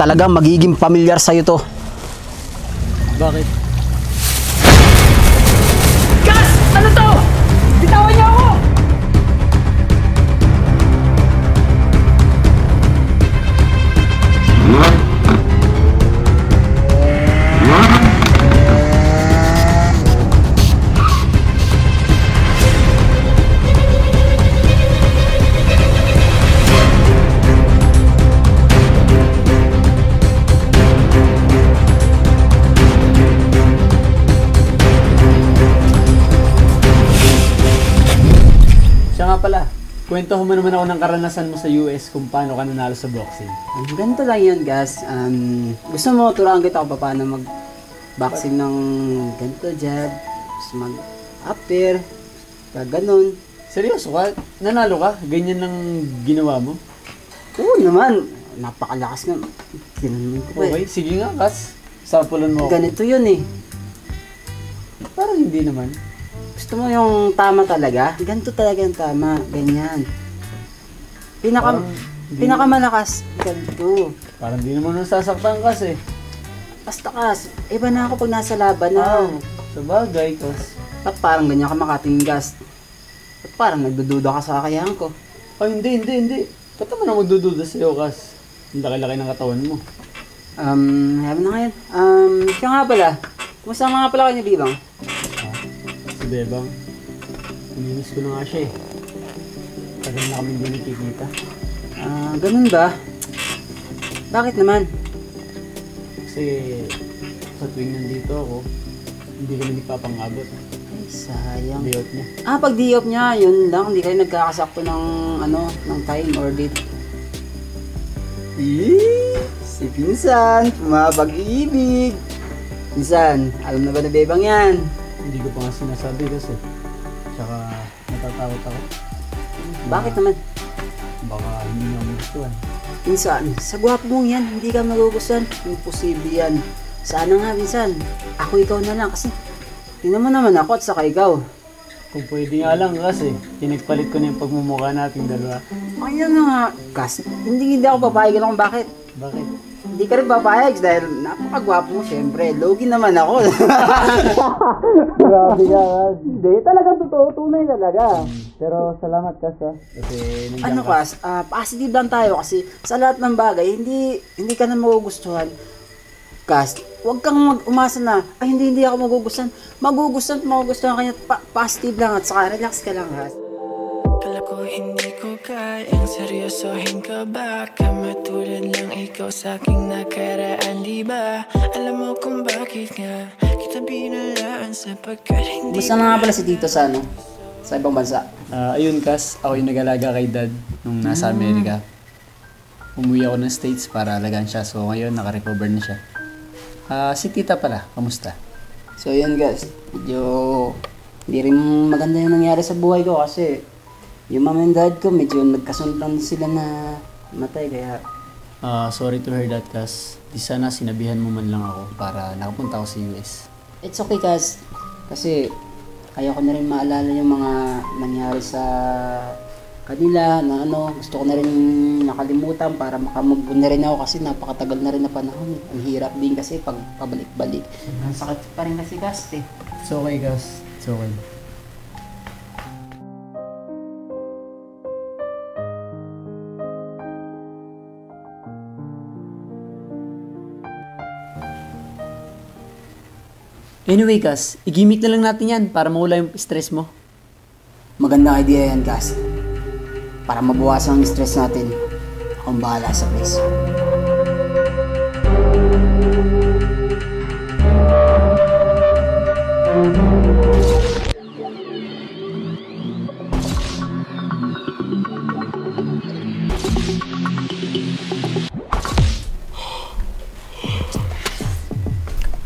talagang magiging pamilyar sa'yo to. Bakit? Gas! Ano to? Bitawan niyo ako! Pala, kwentuhan mo naman ako ng karanasan mo sa US kung paano ka nanalo sa boxing. Ganito lang yun, Gas. Gusto mo turuan kita kung paano mag-boxing ng ganito, jab, mag-upper, ganun. Seryoso ka? Nanalo ka? Ganyan lang ginawa mo? Oo naman, napakalakas nga. Ganun ko Okay, sige nga, Kas. Sampulan mo ako. Ganito yun eh. Parang hindi naman. Gusto mo yung tama talaga? Ganito talaga yung tama, ganyan. Pinakamalakas, ganito. Parang di naman nasasaktan, Kas eh. Basta Kas, iba na ako pag nasa laban na. Sa bagay, Kas. At parang ganyan ka makatingin, Gas. At parang nagdududa ka sa kakayahan ko. Ay, hindi. Ba't naman ako magdududa sa'yo, Kas? Ang laki-laki ng katawan mo. Habi na ngayon. Siya nga pala. Kumusta nga pala kayo ni Bibang? Si Bebang. Naminis ko na nga siya eh. Tagal na kami hindi nakikita. Ganun ba? Bakit naman? Kasi sa tuwing nandito ako, hindi kami nagpapangabot. Ay, sayang. Day out niya. Pag day off niya, yun lang. Hindi kayo nagkakasakto ng, ng time or date. Si Pinsan, pumapag-ibig. Pinsan, alam na ba na Bebang yan? Hindi ko pa nga sinasabi kasi. Tsaka natatakot ako. Bakit naman? Baka hindi na magustuhan. Pinsan, sa gwapo mong yan, hindi ka magugustuhan. Imposible yan. Sana nga, Pinsan. Ako ikaw na lang kasi tingnan mo naman ako at saka ikaw. Kung pwede nga lang kasi, pinagpalit ko na yung pagmumukha nating dalawa. Ayan na nga, Kas. Hindi ako papayag lang kung bakit. Bakit? Hindi ka rin papayag dahil napakagwapo mo, syempre. Logi naman ako. Grabe ka, Kas. Hindi, talagang totoo. Tunay talaga. Pero salamat, Kas ha. Kasi nandiyan ka. Kas, positive lang tayo kasi sa lahat ng bagay, hindi ka na magugustuhan. Kas, huwag kang umasa na, hindi ako magugustuhan. Magugustuhan kanya, positive lang at saka relax ka lang, Kas. Kala ko hindi ko kayang seryosohin ka ba? Kamatulad lang ikaw sa aking nakaraan, di ba? Alam mo kung bakit nga kita binalaan sapagkat hindi. Gusto na nga pala si Tito sa sa ibang bansa. Ayun, Kas, ako yung nag-alaga kay Dad nung nasa Amerika. Umuwi ako ng States para alagaan siya. So ngayon, naka-recover na siya. Si Tita pala, kamusta? So yun, guys, medyo hindi rin maganda yung nangyari sa buhay ko kasi yung mama and dad ko medyo nagkasunod sila na matay kaya Sorry to hear that, Kas. Di sana sinabihan mo man lang ako para nakapunta ako sa US. it's okay, guys, kasi ayaw ko na rin maalala yung mga nangyari sa kanila na gusto ko na rin nakalimutan para makamove on na rin ako kasi napakatagal na rin na panahon. Ang hirap din kasi pag pabalik-balik. Ang sakit pa rin kasi, guys, eh. It's okay, Kas. It's okay. Anyway, Kas, i-gimmick na lang natin yan para mawala yung stress mo. Magandang idea yan, guys. Para mabawasan ang stress natin, akong bahala sa place.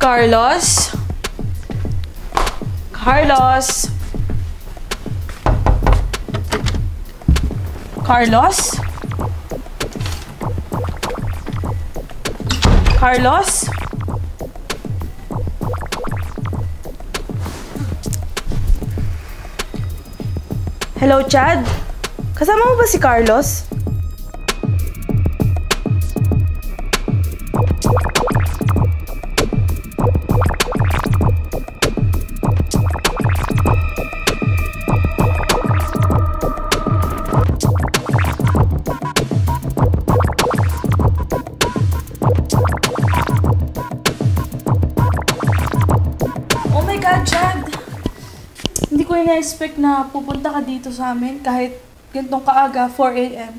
Carlos? Carlos? Carlos? Carlos? Hello, Chad? Kasama mo ba si Carlos? ina-expect na pupunta ka dito sa amin kahit gantong kaaga, 4 a.m.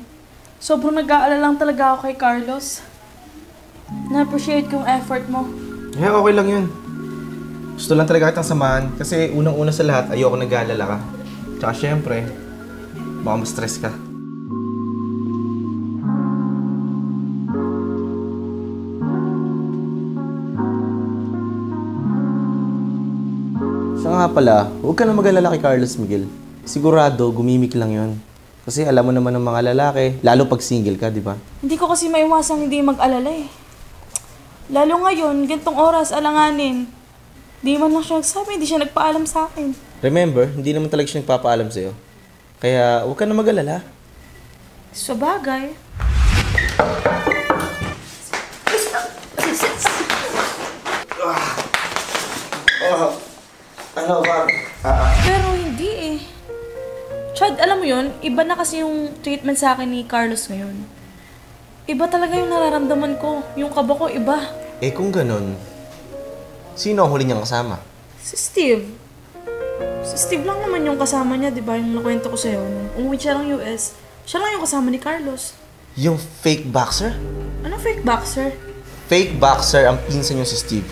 Sobrang nag-aalala lang talaga ako kay Carlos. Na-appreciate ko yung effort mo. Eh, okay lang yun. Gusto lang talaga kitang samahan kasi unang-una sa lahat, ayoko nag-aalala ka. Tsaka syempre, baka ma-stress ka. Siya nga pala, huwag ka na mag-alala kay Carlos Miguel. Sigurado, gumimik lang yun. Kasi alam mo naman ng mga lalaki, lalo pag single ka, di ba? Hindi ko kasi maiwasang hindi mag-alala eh. Lalo ngayon, gantong oras, alanganin. Di man lang siya nagsabi, hindi siya nagpaalam sa akin. Remember, hindi naman talaga siya nagpapaalam sa'yo. Kaya huwag ka na mag-alala. Sa bagay. Ano ba? Pero hindi eh. Chad, alam mo yun, iba na kasi yung treatment sa akin ni Carlos ngayon. Iba talaga yung nararamdaman ko. Yung kaba ko, iba. Eh kung ganun, sino ang huli niyang kasama? Si Steve. Si Steve lang naman yung kasama niya, di ba? Yung nakwento ko sa'yo. Nung umuwi siya ng US, siya lang yung kasama ni Carlos. Yung fake boxer? Ano fake boxer? Fake boxer ang pinsan niyo si Steve.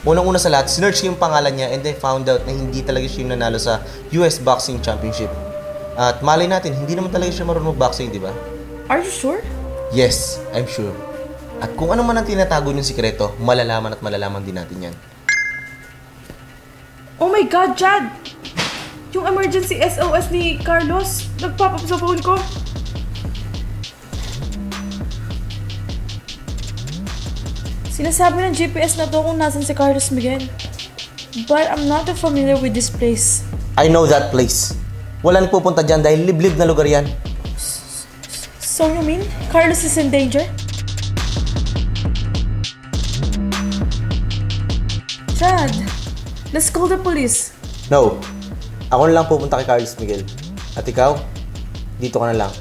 Unang-una sa lahat, sinearch ko yung pangalan niya and then found out na hindi talaga siya yung nanalo sa US Boxing Championship. At malay natin, hindi naman talaga siya marunong boxing, di ba? Are you sure? Yes, I'm sure. At kung ano man ang tinatago niyong sikreto, malalaman at malalaman din natin yan. Oh my God, Chad! Yung emergency SOS ni Carlos, nag-pop up sa phone ko. Sinasabi ng GPS na to kung nasan si Carlos Miguel. But I'm not familiar with this place. I know that place. Wala nagpupunta dyan dahil liblib na lugar yan. So you mean Carlos is in danger? Chad, let's call the police. No. Ako na lang pupunta kay Carlos Miguel. At ikaw, dito ka na lang.